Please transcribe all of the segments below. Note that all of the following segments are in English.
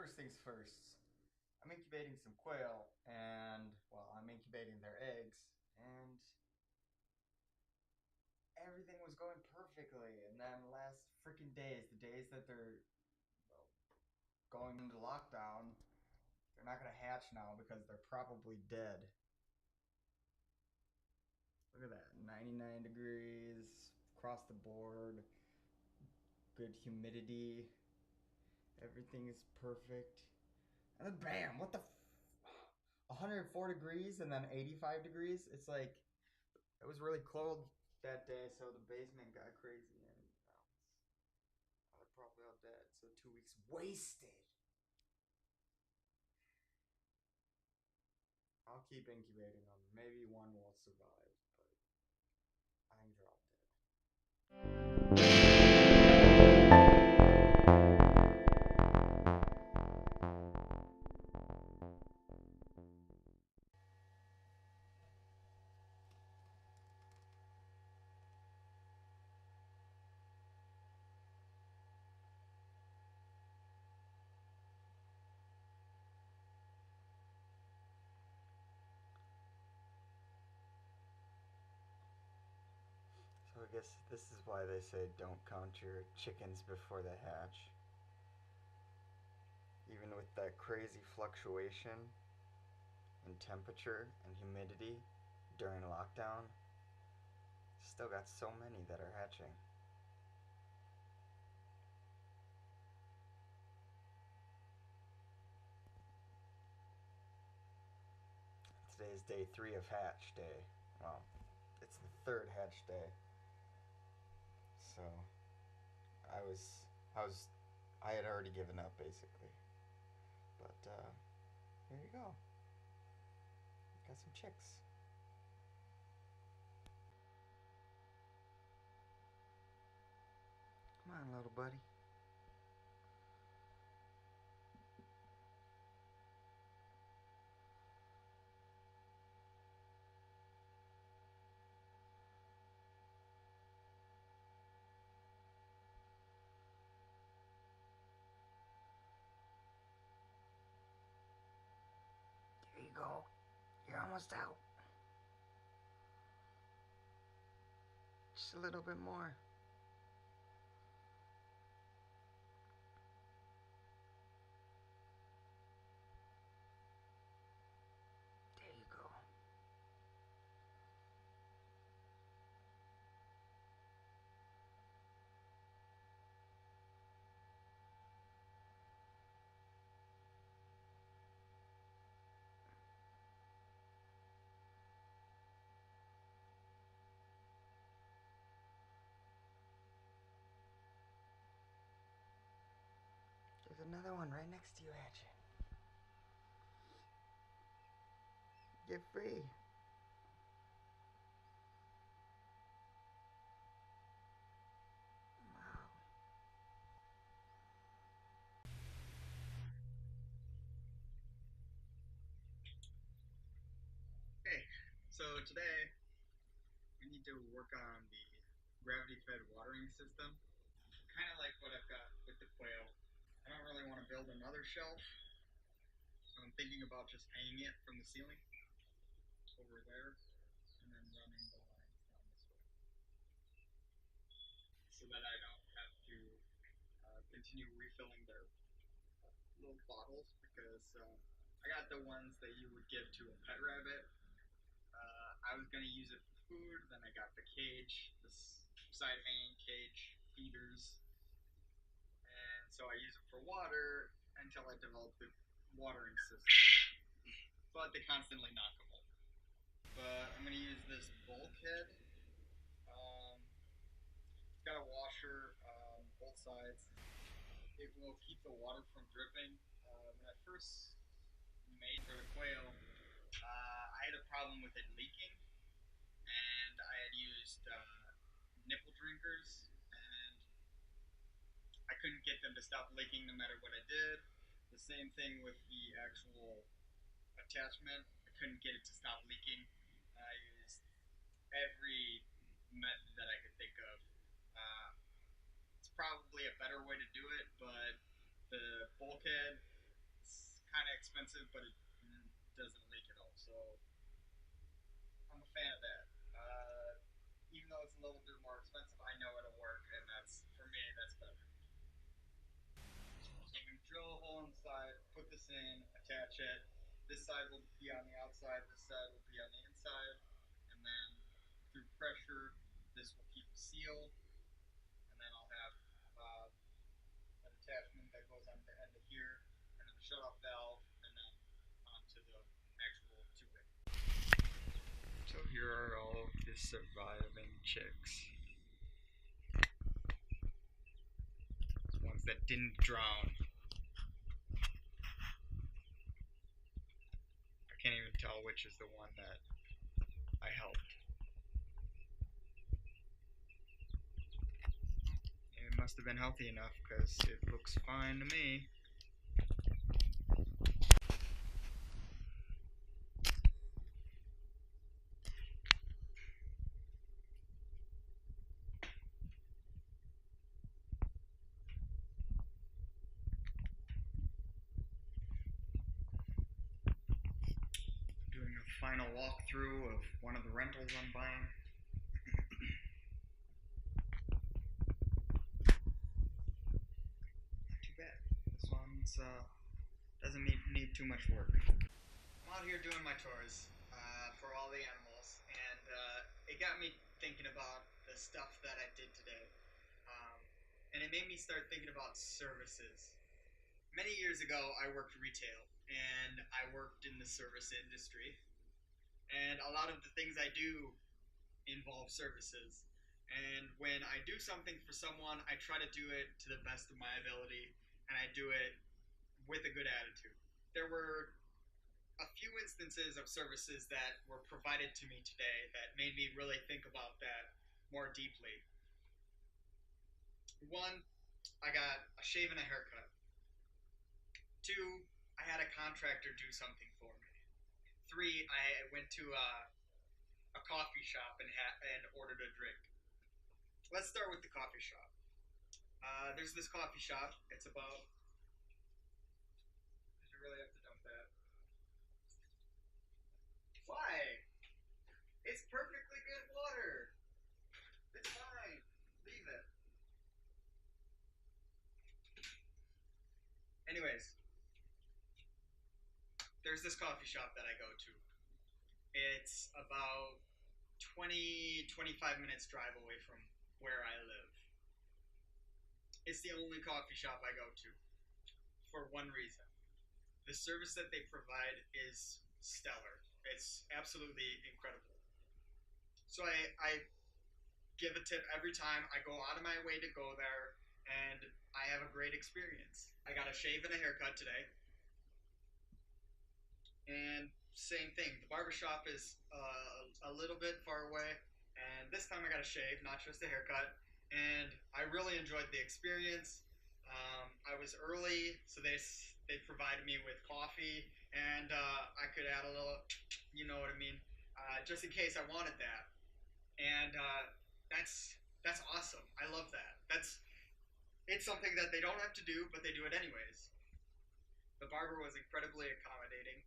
first things first. I'm incubating some quail, and well, I'm incubating their eggs, and everything was going perfectly. And then last freaking days, the days that they're well, going into lockdown, they're not gonna hatch now because they're probably dead. Look at that, 99 degrees across the board, good humidity, everything is perfect. And then bam, what the 104 degrees and then 85 degrees. It's like it was really cold that day, so the basement got crazy, and they're probably all dead. So 2 weeks wasted. I'll keep incubating them. Maybe one will survive, but I think they're all dead. So I guess this is why they say don't count your chickens before they hatch. Even with that crazy fluctuation in temperature and humidity during lockdown, still got so many that are hatching. Today is day 3 of hatch day. Well, it's the third hatch day. So I was, I was, I had already given up basically. But here you go. Got some chicks. Come on, little buddy. There you go. You're almost out. Just a little bit more. There you go. There's another one right next to you, hatching. Get free. Wow. Okay, so today we need to work on the gravity-fed watering system. Kind of like what I've got with the quail. I don't really want to build another shelf, so I'm thinking about just hanging it from the ceiling over there and then running the lines down this way so that I don't have to continue refilling their little bottles because I got the ones that you would give to a pet rabbit. I was going to use it for food, then I got the cage, this side hanging cage feeders, and so I use it for water until I developed the watering system. But they constantly knock them over. But I'm going to use this bulkhead. It's got a washer on both sides. It will keep the water from dripping. When I first made for the quail, I had a problem with it leaking, and I had used nipple drinkers, and I couldn't get them to stop leaking no matter what I did. The same thing with the actual attachment. I couldn't get it to stop leaking. I used every method that I could think of. It's probably a better way to do it, but the bulkhead kind of expensive, but it doesn't leak at all. So I'm a fan of that. Even though it's a little bit more expensive, I know it'll work, and that's for me. That's better. So we drill a hole inside, put this in, attach it. This side will be on the outside. This side will be on the inside, and then through pressure, this will keep sealed. And then I'll have an attachment that goes on the end of here, and then the shut-off valve, and then onto the actual tubing. So here are all of the surviving chicks. Ones that didn't drown. I can't even tell which is the one that I helped. It must have been healthy enough because it looks fine to me. Doing a final walkthrough of one of the rentals I'm buying. Not too bad. This one's doesn't need too much work. I'm out here doing my chores for all the animals, and it got me thinking about the stuff that I did today, and it made me start thinking about services. Many years ago, I worked retail, and I worked in the service industry, and a lot of the things I do involve services. And when I do something for someone, I try to do it to the best of my ability, and I do it with a good attitude. There were a few instances of services that were provided to me today that made me really think about that more deeply. One, I got a shave and a haircut. Two, I had a contractor do something for me. Three, I went to a coffee shop and ordered a drink. Let's start with the coffee shop. There's this coffee shop. It's about. Did you really have to dump that? Why? It's perfectly good water. It's fine. Leave it. Anyways, there's this coffee shop that I go to. It's about 25 minutes drive away from where I live. It's the only coffee shop I go to for one reason. The service that they provide is stellar. It's absolutely incredible. So I give a tip every time. I go out of my way to go there, and I have a great experience. I got a shave and a haircut today. And same thing, the barbershop is a little bit far away, and this time I got a shave, not just a haircut, and I really enjoyed the experience. I was early, so they provided me with coffee, and I could add a little, you know what I mean, just in case I wanted that, and that's awesome. I love that. It's something that they don't have to do, but they do it anyways. The barber was incredibly accommodating.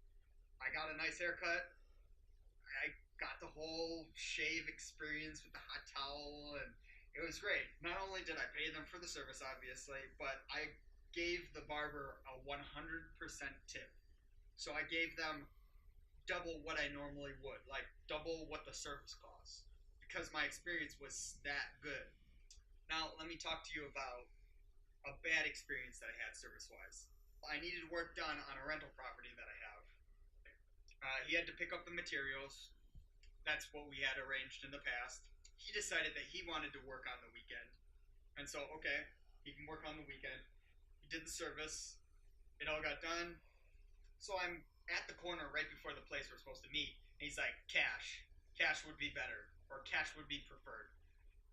I got a nice haircut. I got the whole shave experience with the hot towel, and it was great. Not only did I pay them for the service, obviously, but I gave the barber a 100% tip. So I gave them double what I normally would, like double what the service costs, because my experience was that good. Now, let me talk to you about a bad experience that I had service wise. I needed work done on a rental property that I have. He had to pick up the materials. That's what we had arranged in the past. He decided that he wanted to work on the weekend. And so, okay, he can work on the weekend. He did the service. It all got done. So I'm at the corner right before the place we're supposed to meet. And he's like, cash. Cash would be better. Or cash would be preferred.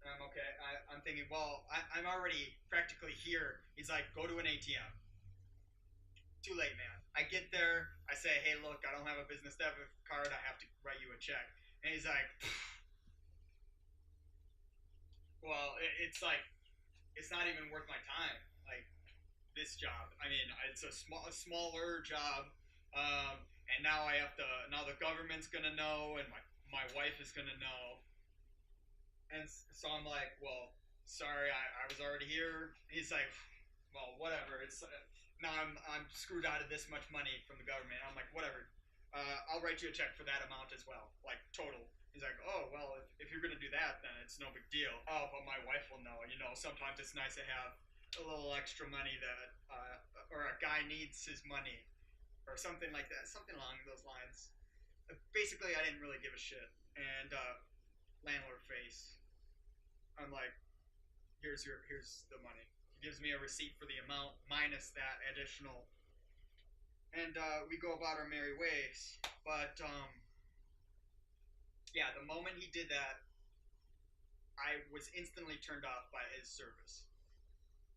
And I'm okay. I'm thinking, well, I'm already practically here. He's like, go to an ATM. Too late, man. I get there. I say, hey, look, I don't have a business debit card. I have to write you a check. And he's like, well, it's like, it's not even worth my time. Like, this job. I mean, it's a smaller job, and now I have to. Now the government's gonna know, and my wife is gonna know, and so I'm like, well, sorry, I was already here. He's like, well, whatever. It's now I'm screwed out of this much money from the government. I'm like, whatever. I'll write you a check for that amount as well, like total. He's like, oh well, if you're gonna do that, then it's no big deal. Oh, but my wife will know. You know, sometimes it's nice to have a little extra money that, or a guy needs his money, or something like that, something along those lines. Basically, I didn't really give a shit, and landlord face. I'm like, here's the money. He gives me a receipt for the amount minus that additional, and we go about our merry ways. But yeah, the moment he did that, I was instantly turned off by his service.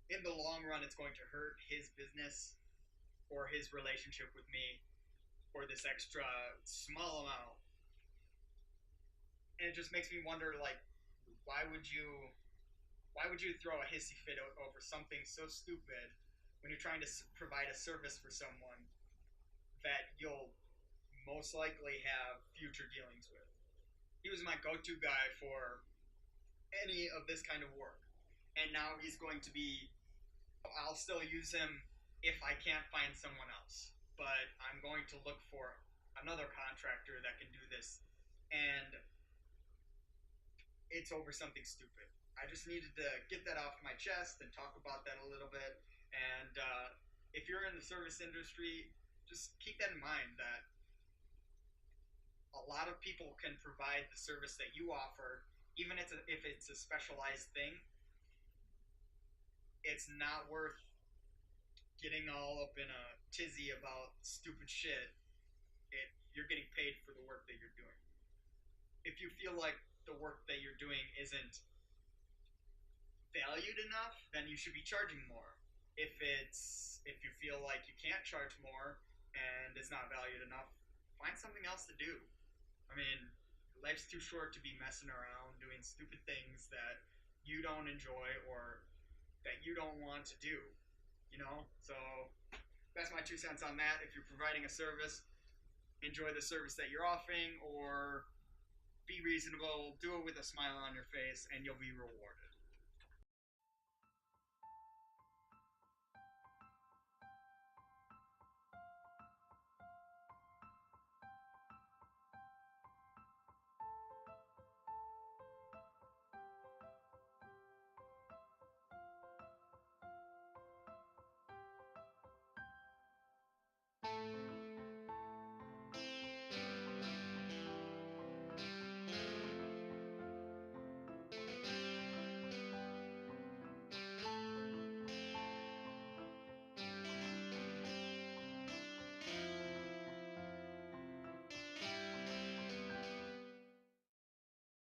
In the long run, it's going to hurt his business or his relationship with me for this extra small amount. And it just makes me wonder, like, why would you why would you throw a hissy fit over something so stupid when you're trying to provide a service for someone that you'll most likely have future dealings with? He was my go-to guy for any of this kind of work, and now he's going to be. I'll still use him if I can't find someone else, but I'm going to look for another contractor that can do this, and it's over something stupid. I just needed to get that off my chest and talk about that a little bit. And if you're in the service industry, just keep that in mind that a lot of people can provide the service that you offer, even if it's a specialized thing. It's not worth getting all up in a tizzy about stupid shit if you're getting paid for the work that you're doing. If you feel like the work that you're doing isn't valued enough, then you should be charging more. If you feel like you can't charge more and it's not valued enough, find something else to do. I mean, life's too short to be messing around doing stupid things that you don't enjoy or that you don't want to do. You know? So that's my 2 cents on that. If you're providing a service, enjoy the service that you're offering, or be reasonable, do it with a smile on your face, and you'll be rewarded.